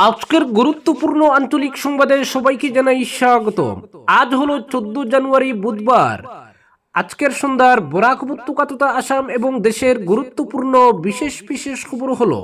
আজকের গুরুত্বপূর্ণ আঞ্চলিক সংবাদে সবাইকে জানাই স্বাগতম। আজ হলো 14 জানুয়ারি বুধবার। আজকের সন্ধ্যার বরাক উপত্যকা তথা আসাম এবং দেশের গুরুত্বপূর্ণ বিশেষ বিশেষ খবর হলো: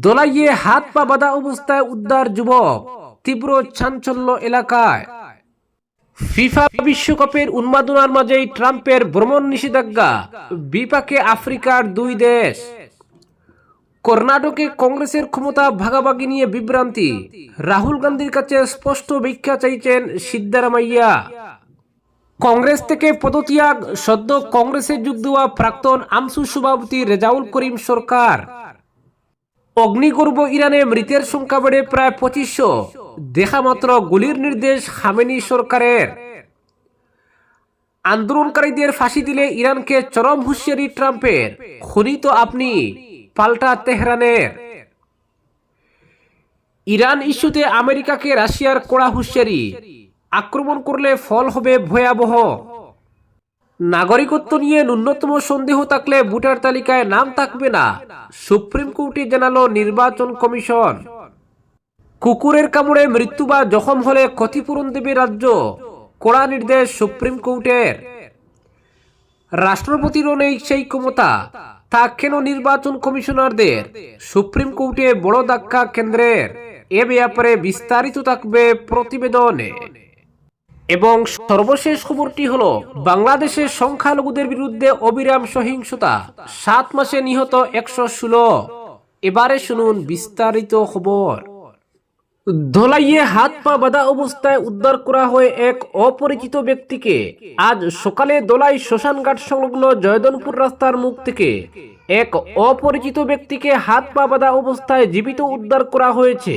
দোলাইয়ে হাত পা বাঁধা অবস্থায় উদ্ধার যুবক, তীব্র চাঞ্চল্য এলাকায়। ফিফা বিশ্বকাপের উন্মাদনার মাঝেই ট্রাম্পের ভ্রমণ নিষেধাজ্ঞা, বিপাকে আফ্রিকার দুই দেশ। কর্ণাটকে কংগ্রেসের ক্ষমতা ভাগাভাগি নিয়ে বিভ্রান্তি, রাহুল গান্ধীর কাছে স্পষ্ট ভিক্ষা চাইছেন সিদ্ধারামাইয়া। কংগ্রেস থেকে পদত্যাগ, সদ্য কংগ্রেসে যোগ দেওয়া প্রাক্তন আমসু সভাপতি রেজাউল করিম সরকার। অগ্নিগর্ভ ইরানে মৃতের সংখ্যা বেড়ে প্রায় 2500, দেখা মাত্র গুলির নির্দেশ খামেনি সরকারের। আন্দোলনকারীদের ফাঁসি দিলে ইরানকে চরম হুঁশিয়ারি ট্রাম্পের, খুনি তো আপনি, পাল্টা তেহরানের। ইরান ইস্যুতে আমেরিকাকে রাশিয়ার কড়া হুঁশিয়ারি, আক্রমণ করলে ফল হবে ভয়াবহ। নাগরিকত্ব নিয়ে ন্যূনতম সন্দেহ থাকলে ভোটার তালিকায় নাম থাকবে না, সুপ্রিম কোর্টে জানালো নির্বাচন কমিশন। কুকুরের কামড়ে মৃত্যু বা জখম হলে ক্ষতিপূরণ দেবে রাজ্য, কড়া নির্দেশ সুপ্রিম কোর্টের। রাষ্ট্রপতিরও নেই সেই ক্ষমতা, তা কেন নির্বাচন কমিশনারদের? সুপ্রিম কোর্টে বড় ধাক্কা কেন্দ্রের। এ ব্যাপারে বিস্তারিত থাকবে প্রতিবেদনে। এবং সর্বশেষ খবরটি হলো, বাংলাদেশের সংখ্যালঘুদের বিরুদ্ধে অবিরাম সহিংসতা, 7 মাসে নিহত 116। এবারে শুনুন বিস্তারিত খবর। ধলাইয়ে হাত পা বাঁধা অবস্থায় উদ্ধার করা হয় এক অপরিচিত ব্যক্তিকে। আজ সকালে ধলাই শ্মশানঘাট সংলগ্ন জয়দনপুর রাস্তার মুখ থেকে এক অপরিচিত ব্যক্তিকে হাত পা বাঁধা অবস্থায় জীবিত উদ্ধার করা হয়েছে।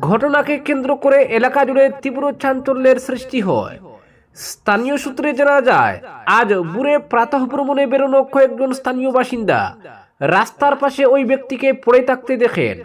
ঘটনাকে কেন্দ্র করে এলাকা জুড়ে তীব্র চাঞ্চল্যের সৃষ্টি হয়। স্থানীয় সূত্রে জানা যায়, আজ ভোরে প্রাতঃভ্রমণে বেরোনো কয়েকজন স্থানীয় বাসিন্দা রাস্তার পাশে ওই ব্যক্তিকে পড়ে থাকতে দেখেন।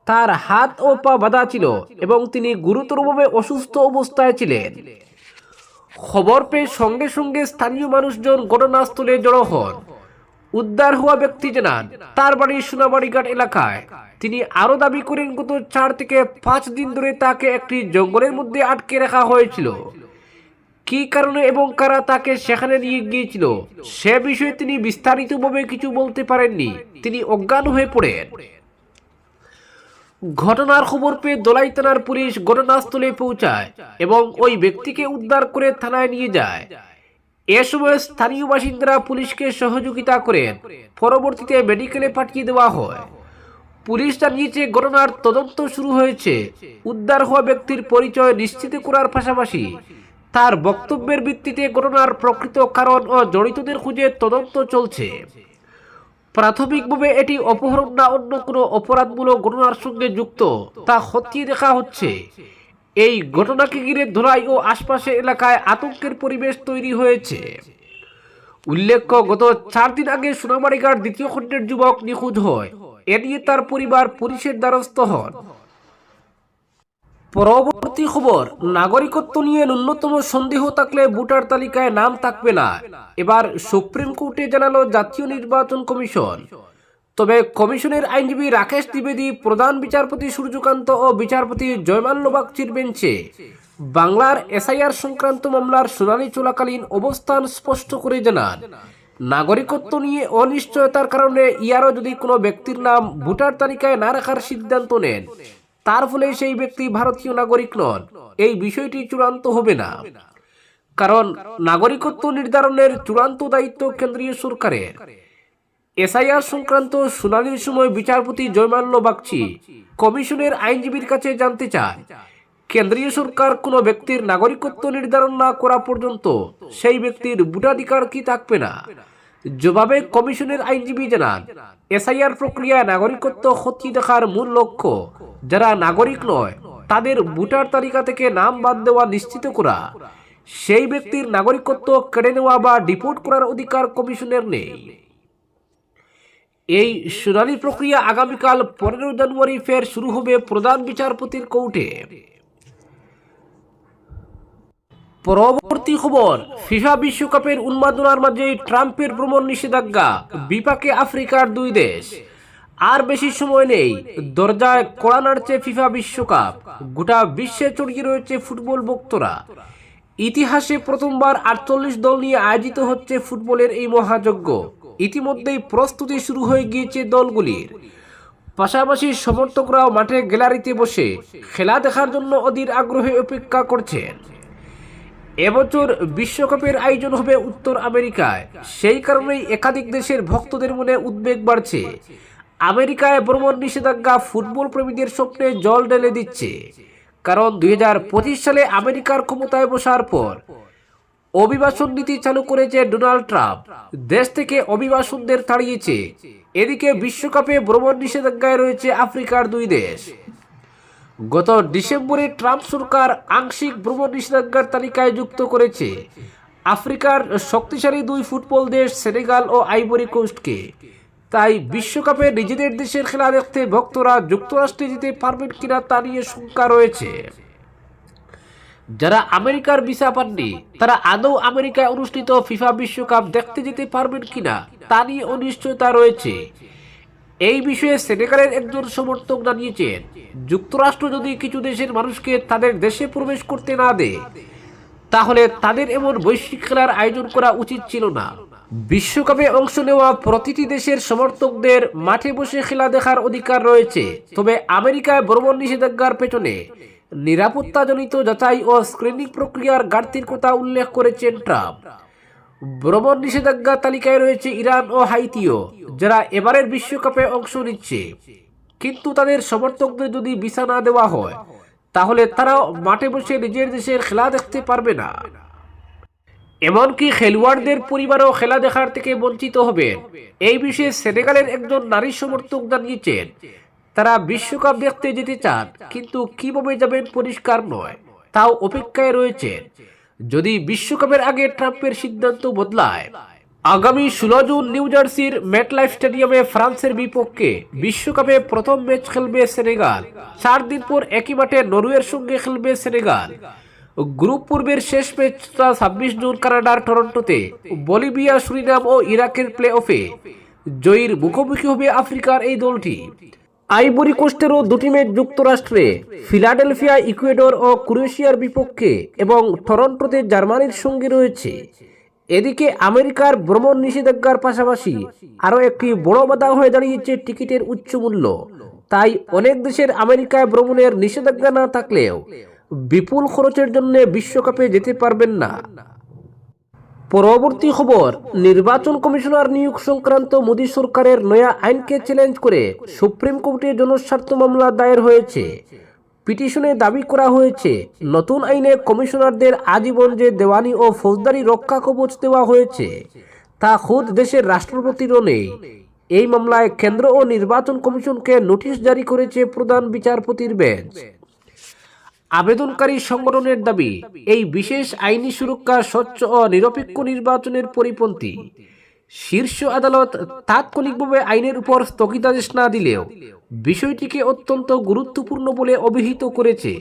তার হাত ও পা বাঁধা ছিল এবং তিনি গুরুতরভাবে অসুস্থ অবস্থায় ছিলেন। খবর পেয়ে সঙ্গে সঙ্গে স্থানীয় মানুষজন ঘটনাস্থলে জড়ো হন। উদ্ধার হওয়া ব্যক্তি জানান, তার বাড়ি সোনাবাড়িঘাট এলাকায়। তিনি আরো দাবি করেন, গত 4 থেকে 5 দিন ধরে তাকে একটি জঙ্গলের মধ্যে আটকে রাখা হয়েছিল। কি কারণে এবং কারা তাকে সেখানে নিয়ে গিয়েছিল সে বিষয়ে তিনি বিস্তারিতভাবে কিছু বলতে পারেননি। তিনি অজ্ঞান হয়ে পড়েন। ঘটনার খবর পেয়ে দোলাই থানার পুলিশ ঘটনাস্থলে পৌঁছায় এবং ওই ব্যক্তিকে উদ্ধার করে থানায় নিয়ে যায়। এ সময় স্থানীয় বাসিন্দারা পুলিশকে সহযোগিতা করেন। পরবর্তীতে মেডিকেলে পাঠিয়ে দেওয়া হয়। পুলিশ জানিয়েছে, ঘটনার তদন্ত শুরু হয়েছে। উদ্ধার হওয়া ব্যক্তির পরিচয় নিশ্চিত করার পাশাপাশি তার বক্তব্যের ভিত্তিতে ঘটনার প্রকৃত কারণ ও জড়িতদের খুঁজে তদন্ত চলছে। প্রাথমিকভাবে এটি অপহরণ না অন্য কোনো অপরাধমূলক ঘটনার সঙ্গে যুক্ত তা খতিয়ে দেখা হচ্ছে। এই ঘটনাকে ঘিরে ধলাই ও আশপাশের এলাকায় আতঙ্কের পরিবেশ তৈরি হয়েছে। উল্লেখ্য, গত 4 দিন আগে সোনাবাড়িঘাট 2য় খণ্ডের যুবক নিখোঁজ হয়। এ নিয়ে তার পরিবার পুলিশের দ্বারস্থ হন। পরবর্তী খবর, নাগরিকত্ব নিয়ে ন্যূনতম সন্দেহ থাকলে ভোটার তালিকায় নাম থাকবে না, এবার সুপ্রিম কোর্টে জানালো জাতীয় নির্বাচন কমিশন। তবে কমিশনের আইনজীবী রাকেশ দ্বিবেদী, প্রধান বিচারপতি সূর্যকান্ত ও বিচারপতি জয়মাল্য বাগচির বেঞ্চে বাংলার এসআইআর সংক্রান্ত মামলার শুনানি চলাকালীন অবস্থান স্পষ্ট করে জানান, নাগরিকত্ব নিয়ে অনিশ্চয়তার কারণে ইয়ারও যদি কোনো ব্যক্তির নাম ভোটার তালিকায় না রাখার সিদ্ধান্ত নেন, তার ফলে সেই ব্যক্তি ভারতীয় নাগরিক নন, এই বিষয়টি চূড়ান্ত হবে না। কারণ নাগরিকত্ব নির্ধারণের চূড়ান্ত দায়িত্ব কেন্দ্রীয় সরকারের। এসআইআর সংক্রান্ত শুনানির সময় বিচারপতি জয়মাল্য বাগচি কমিশনের আইনজীবীর কাছে জানতে চায়, কেন্দ্রীয় সরকার কোনো ব্যক্তির নাগরিকত্ব নির্ধারণ না করা পর্যন্ত সেই ব্যক্তির ভোটাধিকার কি থাকবে না। জবাবে কমিশনের আইনজীবী জানান, এসআইআর প্রক্রিয়ায় নাগরিকত্ব খতিয়ে দেখার মূল লক্ষ্য যারা নাগরিক নয় তাদের ভোটার তালিকা থেকে নাম বাদ দেওয়া নিশ্চিত করা। সেই ব্যক্তির নাগরিকত্ব কেড়ে নেওয়া বা ডিপোর্ট করার অধিকার কমিশনের নেই। এই শুনানি প্রক্রিয়া আগামীকাল 15 জানুয়ারি ফের শুরু হবে প্রধান বিচারপতির কোর্টে। পরবর্তী খবর, ফিফা বিশ্বকাপের উন্মাদনার মাঝে ট্রাম্পের ভ্রমণ নিষেধাজ্ঞা, বিপাকে আফ্রিকার দুই দেশ। আর বেশি সময় নেই, দরজায় কড়া নাড়ছে ফিফা বিশ্বকাপ। গোটা বিশ্বে ছড়িয়ে রয়েছে ফুটবল ভক্তরা। ইতিহাসে প্রথমবার 48 দল নিয়ে আয়োজিত হচ্ছে ফুটবলের এই মহাযজ্ঞ। ইতিমধ্যেই প্রস্তুতি শুরু হয়ে গিয়েছে দলগুলির। পাশাপাশি সমর্থকরাও মাঠে গ্যালারিতে বসে খেলা দেখার জন্য অধীর আগ্রহে অপেক্ষা করছেন। এবছর বিশ্বকাপের আয়োজন হবে উত্তর আমেরিকায়। সেই কারণেই একাধিক দেশের ভক্তদের মনে উদ্বেগ বাড়ছে। আমেরিকায় ভ্রমণ নিষেধাজ্ঞা ফুটবল প্রেমীদের স্বপ্নে জল ঢেলে দিচ্ছে। কারণ 2025 সালে আমেরিকার ক্ষমতায় বসার পর অভিবাসন নীতি চালু করেছে ডোনাল্ড ট্রাম্প। দেশ থেকে অভিবাসনদের তাড়িয়েছে। এদিকে বিশ্বকাপে ভ্রমণ নিষেধাজ্ঞায় রয়েছে আফ্রিকার 2 দেশ। গত ডিসেম্বরে ট্রাম্প সরকার আংশিক ভ্রমণ নিষেধাজ্ঞার তালিকায় যুক্ত করেছে আফ্রিকার শক্তিশালী 2 ফুটবল দেশ সেনেগাল ও আইভরি কোস্টকে। তাই বিশ্বকাপে নিজেদের দেশের খেলা দেখতে ভক্তরা যুক্তরাষ্ট্রে যেতে পারবেন কিনা তা নিয়ে শঙ্কা রয়েছে। যারা আমেরিকার ভিসা পাননি তারা আদৌ আমেরিকায় অনুষ্ঠিত ফিফা বিশ্বকাপ দেখতে যেতে পারবেন কিনা তা নিয়ে অনিশ্চয়তা রয়েছে। এই বিষয়ে সেনেগালের একজন সমর্থক জানিয়েছেন, যুক্তরাষ্ট্র যদি কিছু দেশের মানুষকে তাদের দেশে প্রবেশ করতে না দেয় তাহলে তাদের এমন বৈশ্বিক খেলার আয়োজন করা উচিত ছিল না। বিশ্বকাপে অংশ নেওয়া প্রতিটি দেশের সমর্থকদের মাঠে বসে খেলা দেখার অধিকার রয়েছে। তবে আমেরিকায় ভ্রমণ নিষেধাজ্ঞার পেছনে নিরাপত্তাজনিত যাচাই ও স্ক্রিনিং প্রক্রিয়ার ঘাটতির কথা উল্লেখ করেছেন ট্রাম্প। ভ্রমণ নিষেধাজ্ঞা তালিকায় রয়েছে ইরান ও হাইতিও, যারা এবারের বিশ্বকাপে অংশ নিচ্ছে। কিন্তু তাদের সমর্থকদের যদি ভিসা না দেওয়া হয় তাহলে তারাও মাঠে বসে নিজের দেশের খেলা দেখতে পারবে না। এমনকি খেলোয়াড়দের পরিবারও খেলা দেখার থেকে বঞ্চিত হবেন। এই বিষয়ে সেনেগালের একজন নারী সমর্থক জানিয়েছেন, তারা বিশ্বকাপ দেখতে যেতে চান কিন্তু কিভাবে যাবেন পরিষ্কার নয়, তাও অপেক্ষায় রয়েছেন যদি বিশ্বকাপের আগে ট্রাম্পের সিদ্ধান্ত বদলায়। আগামী 16 জুন নিউ জার্সির মেটলাইফ স্টেডিয়ামে ফ্রান্সের বিপক্ষে বিশ্বকাপে প্রথম ম্যাচ খেলবে সেনেগাল। 4 দিন পর একই মাঠে নরওয়ের সঙ্গে খেলবে সেনেগাল। গ্রুপ পর্বের শেষ ম্যাচটা 26 জুন কানাডার টরন্টোতে। বলিভিয়া, সুরিনাম ও ইরাকের প্লে অফে জয়ীর মুখোমুখি হবে আফ্রিকার এই দলটি। আইভরি কোস্টেরও 2টি ম্যাচ যুক্তরাষ্ট্রে, ফিলাডেলফিয়া ইকুয়েডর ও ক্রোয়েশিয়ার বিপক্ষে এবং টরন্টোতে জার্মানির সঙ্গে রয়েছে। এদিকে আমেরিকার ভ্রমণ নিষেধাজ্ঞার পাশাপাশি আরও একটি বড় বাধা হয়ে দাঁড়িয়েছে টিকিটের উচ্চ মূল্য। তাই অনেক দেশের আমেরিকায় ভ্রমণের নিষেধাজ্ঞা না থাকলেও বিপুল খরচের জন্য বিশ্বকাপে যেতে পারবেন না। পরবর্তী খবর, নির্বাচন কমিশনার নিয়োগ সংক্রান্ত মোদী সরকারের নয়া আইনকে চ্যালেঞ্জ করে সুপ্রিম কোর্টে জনস্বার্থ মামলা দায়ের হয়েছে। পিটিশনে দাবি করা হয়েছে, নতুন আইনে কমিশনারদের আজীবন যে দেওয়ানি ও ফৌজদারি রক্ষা কবচ দেওয়া হয়েছে তা খুদ দেশের রাষ্ট্রপতিরও নেই। এই মামলায় কেন্দ্র ও নির্বাচন কমিশনকে নোটিশ জারি করেছে প্রধান বিচারপতির বেঞ্চ। আবেদনকারী সংগঠনের দাবি, এই বিশেষ আইনি সুরক্ষা স্বচ্ছ ও নিরপেক্ষ নির্বাচনের পরিপন্থী। শীর্ষ আদালত তাৎক্ষণিকভাবে আইনের উপর স্থগিতাদেশ না দিলেও বিষয়টিকে অত্যন্ত গুরুত্বপূর্ণ বলে অভিহিত করেছে।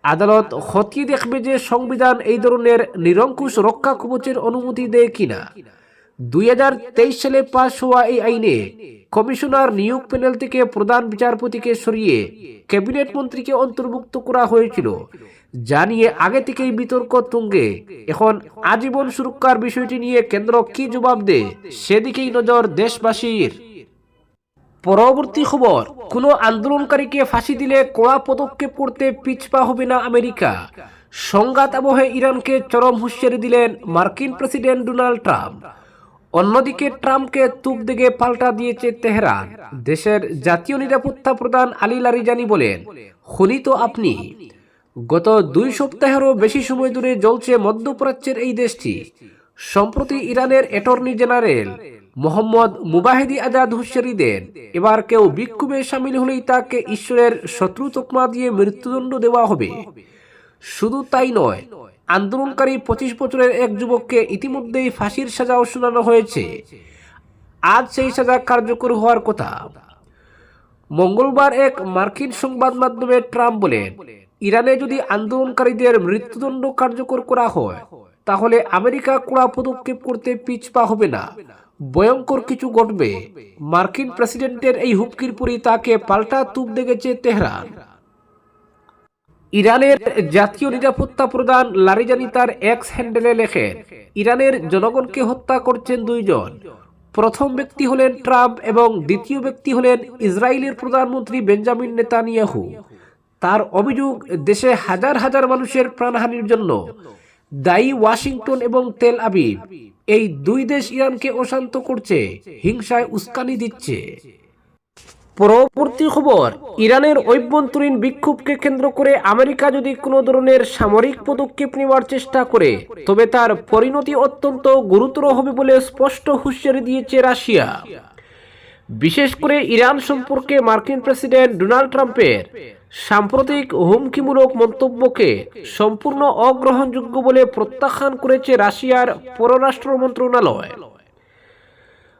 আদালত খতিয়ে দেখবে যে সংবিধান এই ধরনের নিরঙ্কুশ রক্ষা কবচের অনুমতি দেয় কিনা। 2023 সালে পাশ হওয়া এই আইনে কমিশনার নিয়োগ প্যানেল থেকে প্রধান বিচারপতিকে সরিয়ে ক্যাবিনেট মন্ত্রীকে অন্তর্ভুক্ত করা হয়েছিল, যা নিয়ে আগে থেকেই বিতর্ক তুঙ্গে। এখন আজীবন সুরক্ষার বিষয়টি নিয়ে কেন্দ্র কি জবাব দেয় সেদিকেই নজর দেশবাসীর। পরবর্তী খবর, কোনো আন্দোলনকারীকে ফাঁসি দিলে কড়া পদক্ষেপ করতে পিছপা হবে না আমেরিকা। সংঘাত আবহে ইরানকে চরম হুঁশিয়ারি দিলেন মার্কিন প্রেসিডেন্ট ডোনাল্ড ট্রাম্প। অন্যদিকে ট্রাম্পকে তুপ দেগে পাল্টা দিয়েছে তেহরান। দেশের জাতীয় নিরাপত্তা প্রধান আলী লারিজানি বলেন, খুনি তো আপনি। গত 2 সপ্তাহেরও বেশি সময় ধরে জ্বলছে মধ্যপ্রাচ্যের এই দেশটি। সম্প্রতি ইরানের অ্যাটর্নি জেনারেল মোহাম্মদ মুবাহিদি আজাদ হুঁশিয়ারি দেন, এবার কেউ বিক্ষোভে সামিল হলেই তাকে ঈশ্বরের শত্রু তকমা দিয়ে মৃত্যুদণ্ড দেওয়া হবে। শুধু তাই নয়, আন্দোলনকারী 25 বছরের এক যুবককে ইতিমধ্যেই ফাঁসির সাজাও শোনানো হয়েছে। আজ সেই সাজা কার্যকর হওয়ার কথা। মঙ্গলবার এক মার্কিন সংবাদ মাধ্যমে ট্রাম্প বলেন, ইরানে যদি আন্দোলনকারীদের মৃত্যুদণ্ড কার্যকর করা হয় তাহলে আমেরিকা কড়া পদক্ষেপ করতে পিছপা হবে না। ভয়ঙ্কর কিছু ঘটবে। মার্কিন প্রেসিডেন্টের এই হুমকির পরই তাকে পাল্টা তুপ দেখেছে তেহরান। ইরানের জাতীয় নিরাপত্তা প্রধান লারিজানি তার এক্স হ্যান্ডেলে লেখেন, ইরানের জনগণকে হত্যা করছেন দুইজন। প্রথম ব্যক্তি হলেন ট্রাম্প এবং দ্বিতীয় ব্যক্তি হলেন ইসরায়েলের প্রধানমন্ত্রী বেঞ্জামিন নেতানিয়াহু। তার অভিযোগ, দেশে হাজার হাজার মানুষের প্রাণহানির জন্য দায়ী ওয়াশিংটন এবং তেল আবিব। এই দুই দেশ ইরানকে অশান্ত করছে, হিংসায় উস্কানি দিচ্ছে। পরবর্তী খবর, ইরানের অভ্যন্তরীণ বিক্ষোভকে কেন্দ্র করে আমেরিকা যদি কোনো ধরনের সামরিক পদক্ষেপ নেওয়ার চেষ্টা করে তবে তার পরিণতি অত্যন্ত গুরুতর হবে বলে স্পষ্ট হুঁশিয়ারি দিয়েছে রাশিয়া। বিশেষ করে ইরান সম্পর্কে মার্কিন প্রেসিডেন্ট ডোনাল্ড ট্রাম্পের সাম্প্রতিক হুমকিমূলক মন্তব্যকে সম্পূর্ণ অগ্রহণযোগ্য বলে প্রত্যাখ্যান করেছে রাশিয়ার পররাষ্ট্র মন্ত্রণালয়।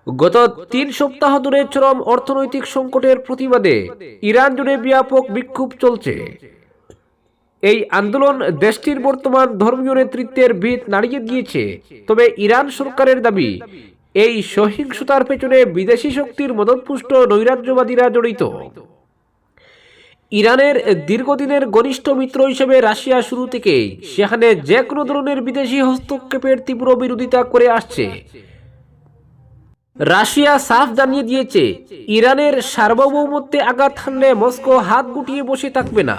গত 3 সপ্তাহ ধরে চরম অর্থনৈতিক সংকটের প্রতিবাদে ইরান জুড়ে ব্যাপক বিক্ষোভ চলছে। এই আন্দোলন দেশটির বর্তমান ধর্মীয় নেতৃত্বের ভিত নাড়িয়ে দিয়েছে। তবে ইরান সরকারের দাবি, এই সহিংসতার পেছনে বিদেশি শক্তির মদতপুষ্ট নৈরাজ্যবাদীরা জড়িত। ইরানের দীর্ঘদিনের ঘনিষ্ঠ মিত্র হিসেবে রাশিয়া শুরু থেকেই সেখানে যে কোনো ধরনের বিদেশি হস্তক্ষেপের তীব্র বিরোধিতা করে আসছে। রাশিয়া সাফ জানিয়ে দিয়েছে, ইরানের সার্বভৌমত্বে আঘাত হানলে মস্কো হাত গুটিয়ে বসে থাকবে না।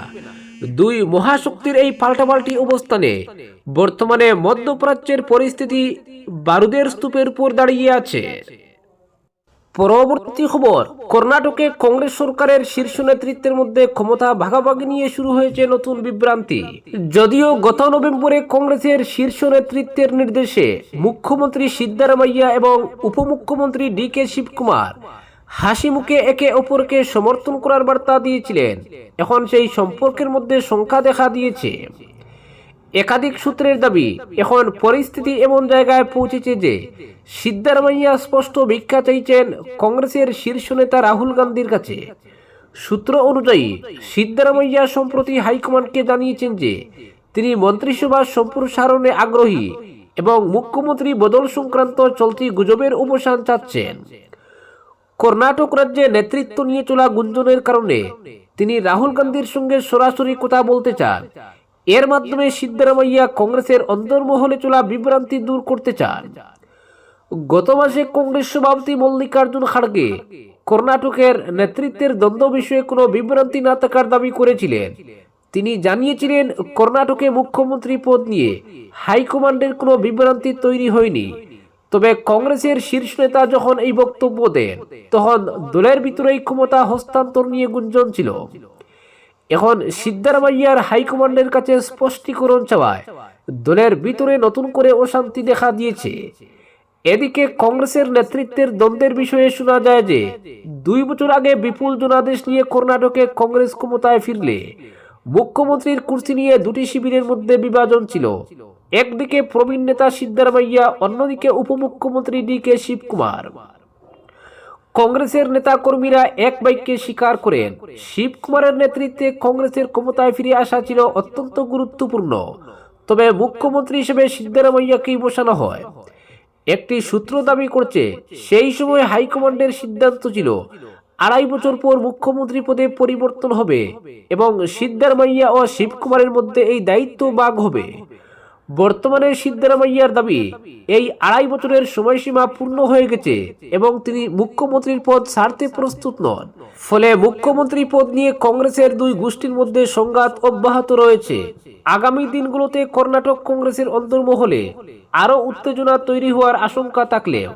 দুই মহাশক্তির এই পাল্টাপাল্টি অবস্থানে বর্তমানে মধ্যপ্রাচ্যের পরিস্থিতি বারুদের স্তূপের উপর দাঁড়িয়ে আছে। পরবর্তী খবর, কর্ণাটকে কংগ্রেস সরকারের শীর্ষ নেতৃত্বের মধ্যে ক্ষমতা ভাগাভাগি নিয়ে শুরু হয়েছে নতুন বিভ্রান্তি। যদিও গত নভেম্বরে কংগ্রেসের শীর্ষ নেতৃত্বের নির্দেশে মুখ্যমন্ত্রী সিদ্দারামাইয়া এবং উপমুখ্যমন্ত্রী ডি.কে. শিবকুমার হাসি মুখে একে অপরকে সমর্থন করার বার্তা দিয়েছিলেন, এখন সেই সম্পর্কের মধ্যে শঙ্কা দেখা দিয়েছে। একাধিক সূত্রের দাবি, এখন পরিস্থিতি এমন জায়গায় পৌঁছেছে যে সিদ্দারামাইয়া স্পষ্ট ভিক্ষা চাইছেন কংগ্রেসের শীর্ষ নেতা রাহুল গান্ধীর কাছে। সূত্র অনুযায়ী সিদ্দারামাইয়া সম্প্রতি হাইকমান্ডকে জানিয়েছেন যে তিনি মন্ত্রিসভা সম্প্রসারণে আগ্রহী এবং মুখ্যমন্ত্রী বদল সংক্রান্ত চলতি গুজবের অবসান চাচ্ছেন। কর্ণাটক রাজ্যে নেতৃত্ব নিয়ে চলা গুঞ্জনের কারণে তিনি রাহুল গান্ধীর সঙ্গে সরাসরি কথা বলতে চান। এর মাধ্যমে সিদ্দারামাইয়া কংগ্রেসের অন্তর্মহলে চলা বিভ্রান্তি দূর করতে চান। গত মাসে কংগ্রেস সভাপতি মল্লিকার্জুন খাড়গে কর্ণাটকের নেতৃত্বের দ্বন্দ্ব বিষয়ে কোনো বিভ্রান্তি না থাকার দাবি করেছিলেন। তিনি জানিয়েছিলেন, কর্ণাটকে মুখ্যমন্ত্রী পদ নিয়ে হাইকমান্ডের কোনো বিভ্রান্তি তৈরি হয়নি। তবে কংগ্রেসের শীর্ষ নেতা যখন এই বক্তব্য দেন তখন দলের ভিতরেই ক্ষমতা হস্তান্তর নিয়ে গুঞ্জন ছিল। এখন সিদ্দারামাইয়ার হাইকমান্ডের কাছে স্পষ্টীকরণ চাওয়ায় দলের ভিতরে নতুন করে অশান্তি দেখা দিয়েছে। এদিকে কংগ্রেসের নেতৃত্বের দ্বন্দ্বের বিষয়ে শোনা যায় যে 2 বছর আগে বিপুল জনাদেশ নিয়ে কর্ণাটকে কংগ্রেস ক্ষমতায় ফিরলে মুখ্যমন্ত্রীর কুর্সি নিয়ে দুটি শিবিরের মধ্যে বিভাজন ছিল। একদিকে প্রবীণ নেতা সিদ্দারামাইয়া, অন্যদিকে উপমুখ্যমন্ত্রী ডি.কে. শিবকুমার। কংগ্রেসের নেতা কর্মীরা এক বাক্যে স্বীকার করেন, শিবকুমারের নেতৃত্বে কংগ্রেসের ক্ষমতায় ফিরে আসা ছিল অত্যন্ত গুরুত্বপূর্ণ। তবে মুখ্যমন্ত্রী হিসেবে সিদ্দারামাইয়াকেই বসানো হয়। একটি সূত্র দাবি করছে, সেই সময় হাইকমান্ডের সিদ্ধান্ত ছিল 2.5 বছর পর মুখ্যমন্ত্রী পদে পরিবর্তন হবে এবং সিদ্দারামাইয়া ও শিবকুমারের মধ্যে এই দায়িত্ব ভাগ হবে। বর্তমানে সিদ্দারামাইয়ার দাবি, এই 2.5 বছরের সময়সীমা পূর্ণ হয়ে গেছে এবং তিনি মুখ্যমন্ত্রীর পদ ছাড়তে প্রস্তুত নন। ফলে মুখ্যমন্ত্রী পদ নিয়ে কংগ্রেসের দুই গোষ্ঠীর মধ্যে সংঘাত অব্যাহত রয়েছে। আগামী দিনগুলোতে কর্ণাটক কংগ্রেসের অন্তর্মহলে আরো উত্তেজনা তৈরি হওয়ার আশঙ্কা থাকলেও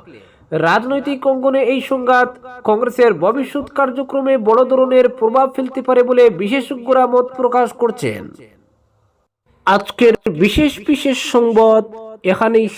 রাজনৈতিক অঙ্গনে এই সংঘাত কংগ্রেসের ভবিষ্যৎ কার্যক্রমে বড় ধরনের প্রভাব ফেলতে পারে বলে বিশেষজ্ঞরা মত প্রকাশ করছেন। আজকের বিশেষ সংবাদ এখানেই